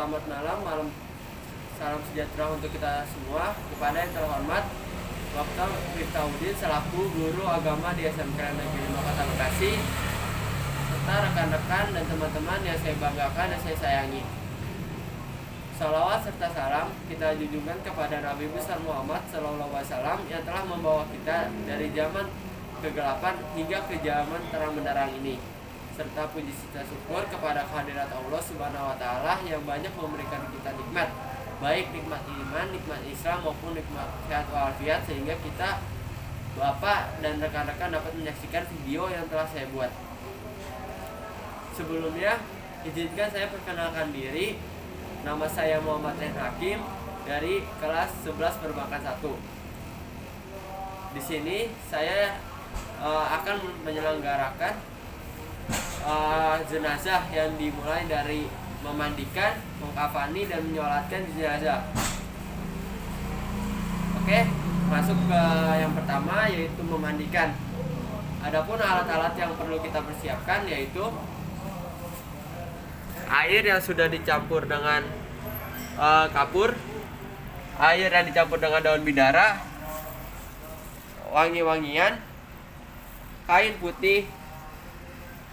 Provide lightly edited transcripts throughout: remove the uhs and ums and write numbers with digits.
Selamat malam salam sejahtera untuk kita semua. Kepada yang terhormat Dr. Miftahudin selaku guru agama di SMK Negeri 5 Kota Bekasi, serta rekan-rekan dan teman-teman yang saya banggakan dan saya sayangi. Salawat serta salam kita junjungkan kepada Nabi besar Muhammad SAW yang telah membawa kita dari zaman kegelapan hingga ke zaman terang benderang ini, serta puji serta syukur kepada kehadirat Allah Subhanahu wa Ta'ala yang banyak memberikan kita nikmat, baik nikmat iman, nikmat Islam maupun nikmat sehat walafiat, sehingga kita, Bapak dan rekan-rekan dapat menyaksikan video yang telah saya buat. Sebelumnya, izinkan saya perkenalkan diri. Nama saya Muhammad Ren Hakim dari kelas 11 Perbankan 1. Di sini saya akan menyelenggarakan jenazah yang dimulai dari memandikan, mengkafani, dan menyolatkan jenazah. Oke, masuk ke yang pertama, yaitu memandikan. Adapun alat-alat yang perlu kita persiapkan yaitu air yang sudah dicampur dengan kapur, air yang dicampur dengan daun bidara, wangi-wangian, kain putih,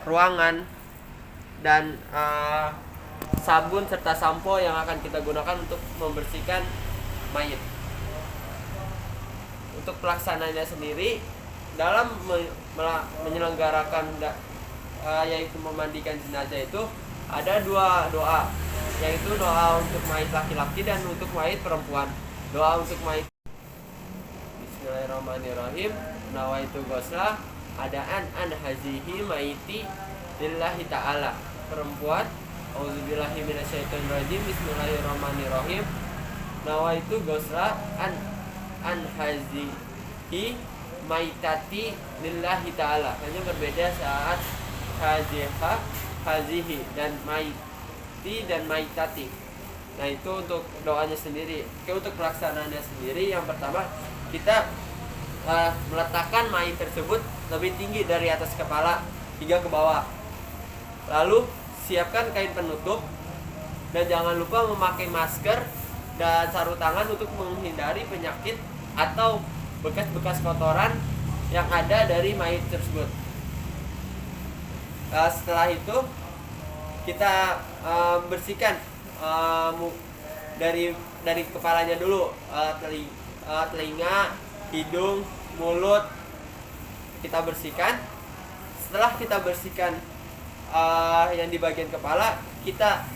ruangan, dan sabun serta sampo yang akan kita gunakan untuk membersihkan mayat. Untuk pelaksananya sendiri dalam menyelenggarakan yaitu memandikan jenazah itu ada dua doa, yaitu doa untuk mayat laki-laki dan untuk mayat perempuan. Doa untuk mayat: Bismillahirrahmanirrahim. Nawaitu ghusla an hazihi maiti lillahi ta'ala. Perempuan: auzubillahi minasyaitonirrajim. Bismillahirrahmanirrahim. Nawaitu ghusla an hazihi maitati lillahi ta'ala. Hanya berbeda saat hazihi dan maiti dan maitati. Nah, itu untuk doanya sendiri. Oke, untuk pelaksanaannya sendiri, yang pertama kita meletakkan mayat tersebut lebih tinggi dari atas kepala hingga ke bawah. Lalu siapkan kain penutup dan jangan lupa memakai masker dan sarung tangan untuk menghindari penyakit atau bekas-bekas kotoran yang ada dari mayat tersebut. Setelah itu kita bersihkan dari kepalanya dulu, telinga, hidung, mulut kita bersihkan. Setelah kita bersihkan yang di bagian kepala, kita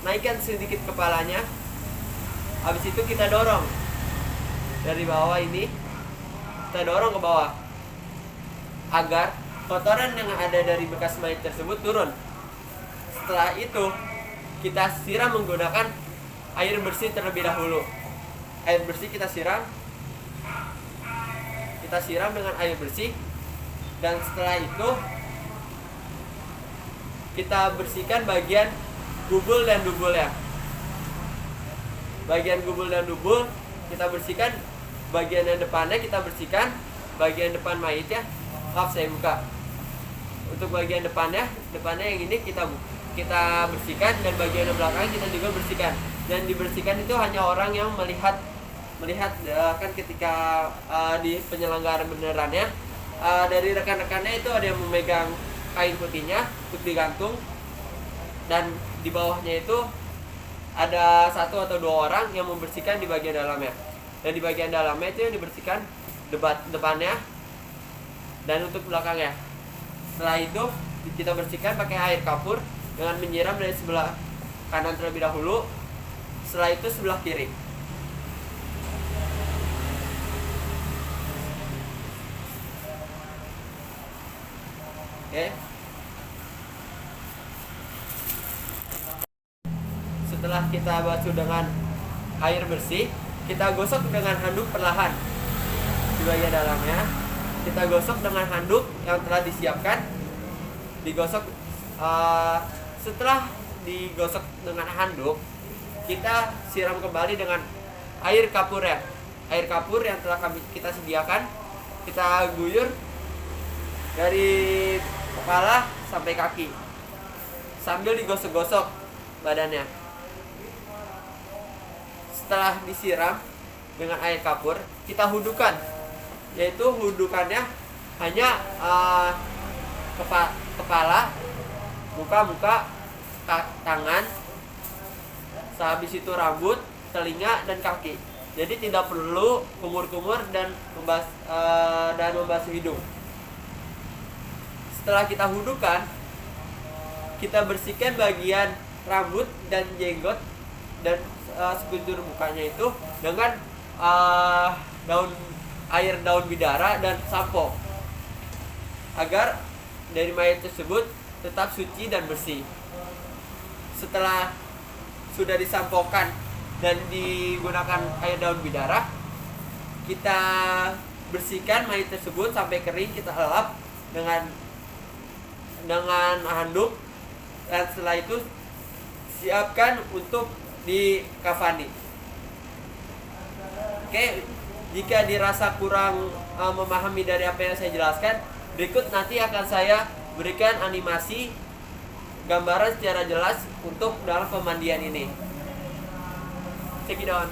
naikkan sedikit kepalanya. Habis itu kita dorong dari bawah ini, kita dorong ke bawah agar kotoran yang ada dari bekas mayat tersebut turun. Setelah itu kita siram menggunakan air bersih terlebih dahulu. Air bersih kita siram dengan air bersih, dan setelah itu kita bersihkan bagian gubul dan dubulnya. Bagian gubul dan dubul kita bersihkan, bagian yang depannya kita bersihkan, bagian depan mayat ya. Maaf, saya buka. Untuk bagian depannya yang ini kita bersihkan, dan bagian belakang kita juga bersihkan. Dan dibersihkan itu hanya orang yang melihat kan ketika di penyelenggaraan benerannya, dari rekan-rekannya itu ada yang memegang kain putihnya untuk digantung, dan di bawahnya itu ada 1 atau 2 orang yang membersihkan di bagian dalamnya. Dan di bagian dalamnya itu yang dibersihkan depannya dan untuk belakangnya. Setelah itu kita bersihkan pakai air kapur dengan menyiram dari sebelah kanan terlebih dahulu, setelah itu sebelah kiri. Oke. Setelah kita basuh dengan air bersih, kita gosok dengan handuk perlahan di bagian dalamnya. Kita gosok dengan handuk yang telah disiapkan. Digosok. Setelah digosok dengan handuk, kita siram kembali dengan air kapur ya. Air kapur yang telah kita sediakan, kita guyur dari kepala sampai kaki sambil digosok-gosok badannya. Setelah disiram dengan air kapur, kita hudukan, yaitu hudukannya hanya kepala, muka, tangan, sehabis itu rambut, telinga, dan kaki. Jadi tidak perlu kumur-kumur dan membasuh hidung. Setelah kita hudukan, kita bersihkan bagian rambut dan jenggot dan sekujur mukanya itu dengan air daun bidara dan sampo, agar dari mayat tersebut tetap suci dan bersih. Setelah sudah disampokan dan digunakan air daun bidara, kita bersihkan mayat tersebut sampai kering, kita elap dengan handuk, dan setelah itu siapkan untuk dikafani. Oke, jika dirasa kurang memahami dari apa yang saya jelaskan, berikut nanti akan saya berikan animasi gambaran secara jelas untuk dalam pemandian ini. Check it out.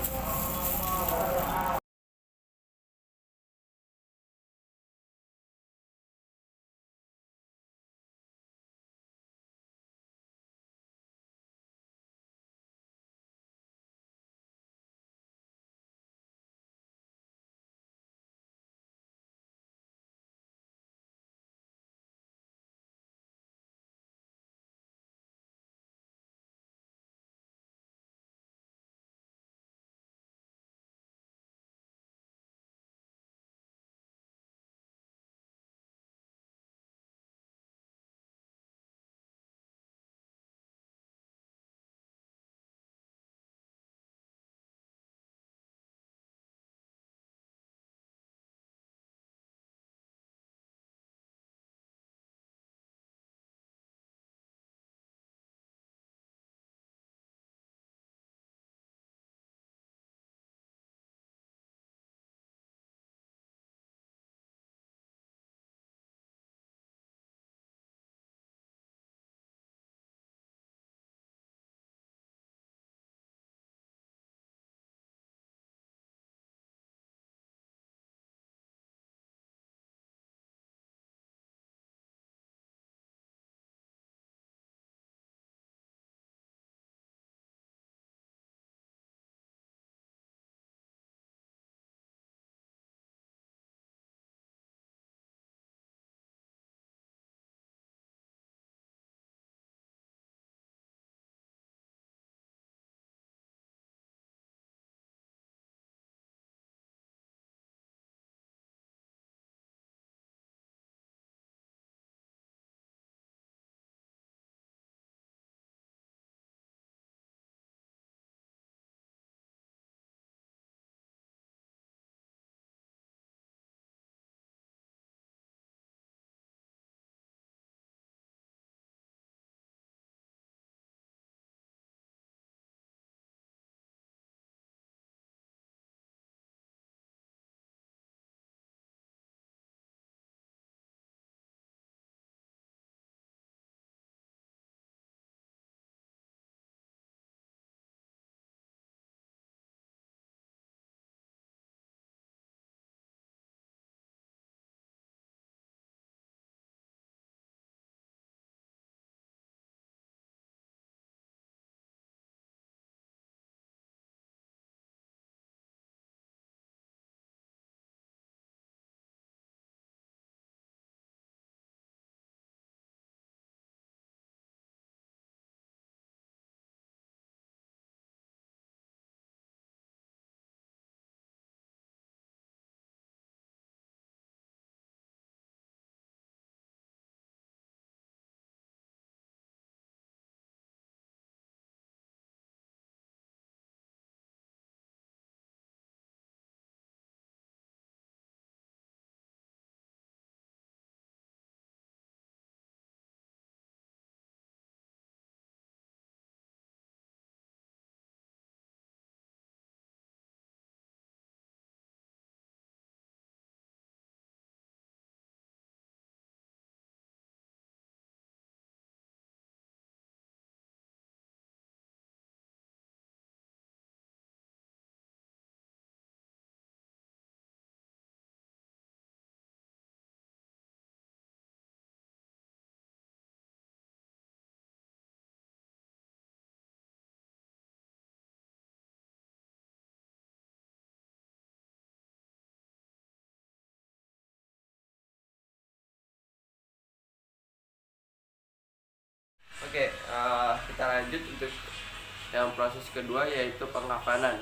Yang proses kedua yaitu pengkafanan.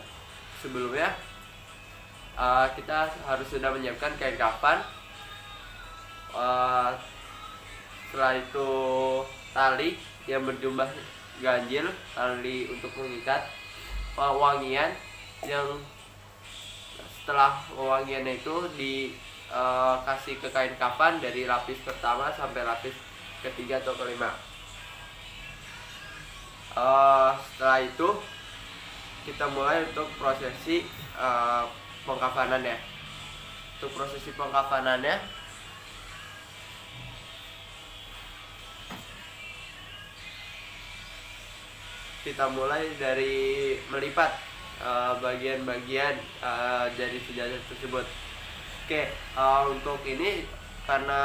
Sebelumnya kita harus sudah menyiapkan kain kafan. Setelah itu tali yang berjumlah ganjil, tali untuk mengikat, wangian yang setelah wangian itu dikasih ke kain kafan dari lapis pertama sampai lapis ketiga atau kelima. Setelah itu kita mulai untuk prosesi pengkafanannya. Untuk prosesi pengkafanannya kita mulai dari melipat bagian-bagian dari sejadah tersebut. Oke, untuk ini karena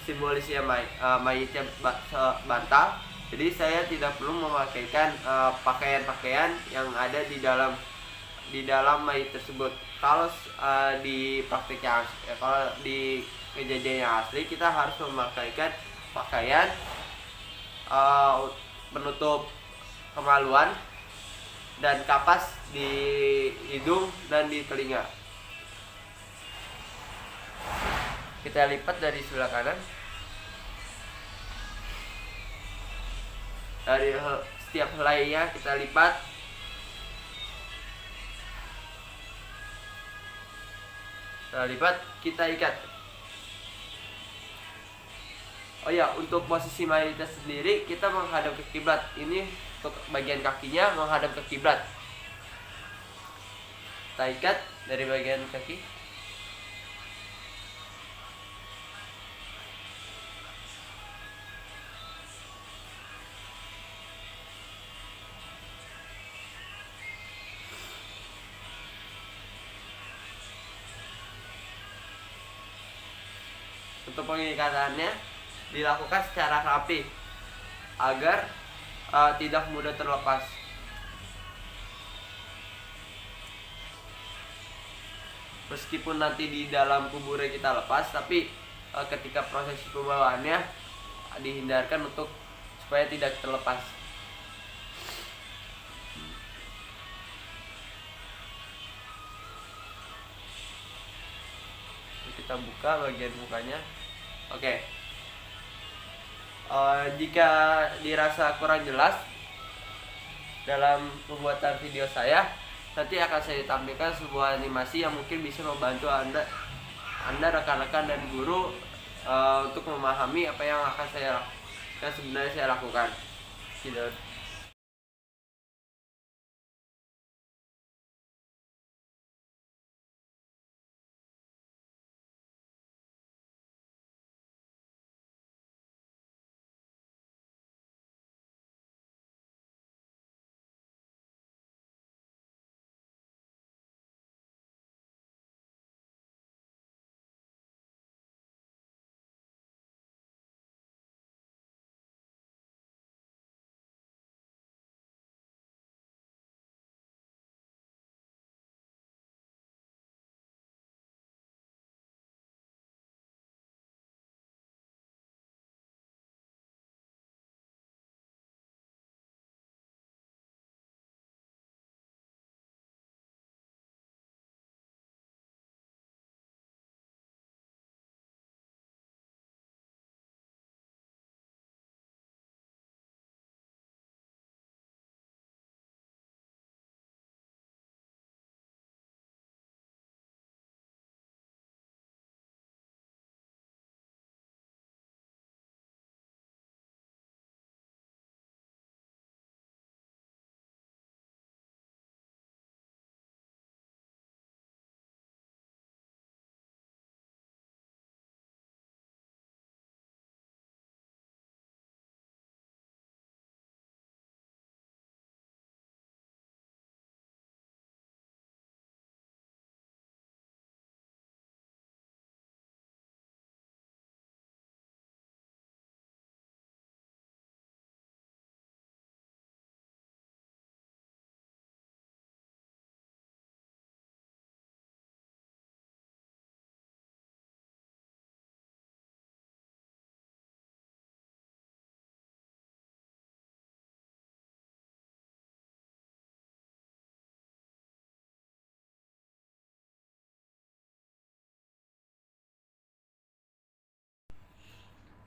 simbolisnya mayitnya bantal, jadi saya tidak perlu memakaikan pakaian-pakaian yang ada di dalam mayit tersebut. Kalau di praktiknya, kalau di kejadian yang asli, kita harus memakaikan pakaian penutup kemaluan dan kapas di hidung dan di telinga. Kita lipat dari sebelah kanan. Dari setiap helainya kita lipat. Setelah lipat, kita ikat. Oh ya, untuk posisi mayitnya sendiri kita menghadap ke kiblat. Ini untuk bagian kakinya menghadap ke kiblat. Kita ikat dari bagian kaki. Untuk pengikatannya dilakukan secara rapi agar tidak mudah terlepas. Meskipun nanti di dalam kuburnya kita lepas, tapi ketika proses pembawaannya dihindarkan untuk supaya tidak terlepas. Kita buka bagian mukanya. Oke. Jika dirasa kurang jelas dalam pembuatan video saya, nanti akan saya tampilkan sebuah animasi yang mungkin bisa membantu anda rekan-rekan dan guru untuk memahami apa yang sebenarnya saya lakukan. Gitu.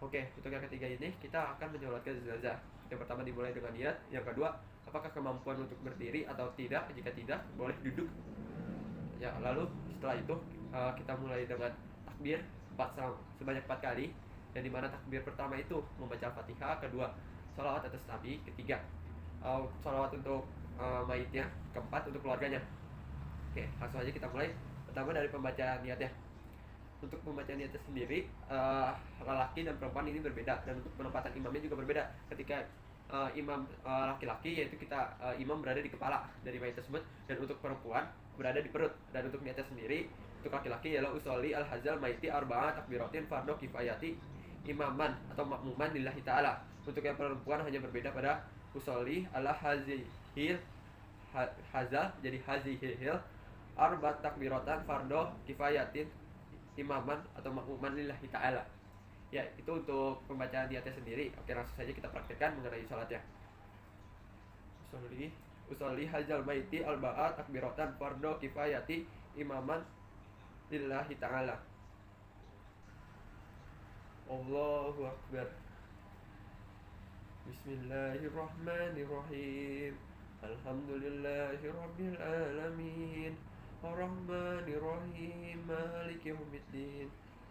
Oke, untuk yang ketiga ini kita akan menyolatkan jenazah. Yang pertama dimulai dengan niat, yang kedua apakah kemampuan untuk berdiri atau tidak, jika tidak boleh duduk. Ya, lalu setelah itu kita mulai dengan takbir sebanyak 4 kali, yang dimana takbir pertama itu membaca Fatihah, kedua sholawat atas Nabi, ketiga sholawat untuk mayitnya, keempat untuk keluarganya. Oke, langsung aja kita mulai. Pertama dari pembacaan niatnya. Untuk pembacaan niatnya sendiri, lelaki dan perempuan ini berbeda, dan untuk penempatan imamnya juga berbeda. Ketika imam laki-laki, yaitu kita imam berada di kepala dari mayat tersebut, dan untuk perempuan berada di perut. Dan untuk niatnya sendiri, untuk laki-laki ialah usolli al-hazal maiti arba'ah takbiratin fardo kifayati imaman atau makmuman lillahi ta'ala. Untuk yang perempuan hanya berbeda pada usolli ala hazihil hazal jadi hazihil arba'ah takbiratan fardo kifayatin imaman atau makmuman lillahi ta'ala. Ya, itu untuk pembacaan niatnya sendiri. Oke, langsung saja kita praktekkan mengenai sholatnya. Usolli hajal maiti al-ba'at takbiratan fardo kifayati imaman lillahi ta'ala. Allahu Akbar. Bismillahirrahmanirrahim. Alhamdulillahi rabbil alamin. Ar-Rahmanir-Rahim. Maliki yaumiddin.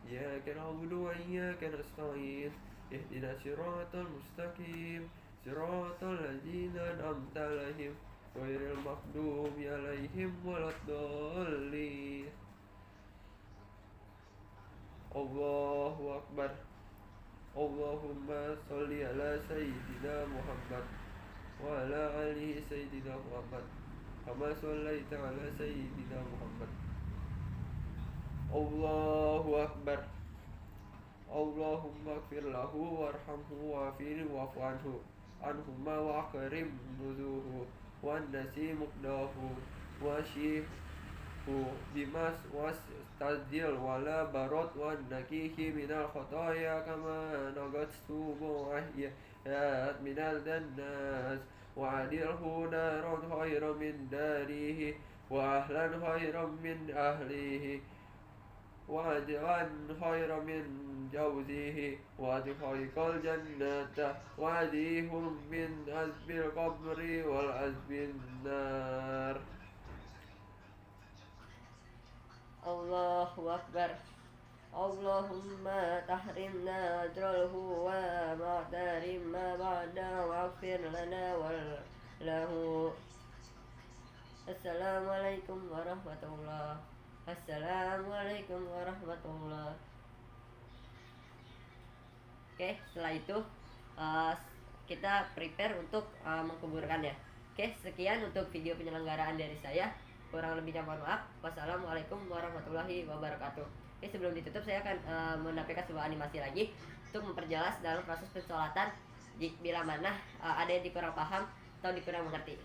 Iyyaka na'budu wa iyyaka nasta'in. Ihdinas siratal mustaqim. Siratal ladzina an'amta 'alaihim ghairil maghdubi 'alaihim waladdallin. Allahu Akbar. Allahumma sholli ala sayyidina Muhammad wa ala ali sayyidina Muhammad kama shallaita ala sayyidina Muhammad. Allahu Akbar. Allahumma ighfir lahu warhamhu wa'afihi wa'fu anhumma wa akrim nuzuhu wa nasi muqdahu wa bimas wastajil wala barot wa nakihi minal khotoya kama nagatstu mu'ahyat minal dannas wa adilhu daron khairan min darihi wa ahlan khairan min ahlihi wa ajran khairan min jawzihi wa adkhilkal jannata wa adihum min azbil qabri wal azbin nar. Allahu Akbar. Allahumma tahrimna ajralhu wa ma'tarim ma ba'da wa'afir lana wal lahu. Assalamualaikum warahmatullah. Assalamualaikum warahmatullah. Oke, setelah itu kita prepare untuk mengkuburkannya. Oke, sekian untuk video penyelenggaraan dari saya. Kurang lebihnya mohon maaf. Wassalamualaikum warahmatullahi wabarakatuh. Oke, sebelum ditutup saya akan menampilkan sebuah animasi lagi untuk memperjelas dalam proses pensolatan bila mana ada yang dikurang paham atau dikurang mengerti.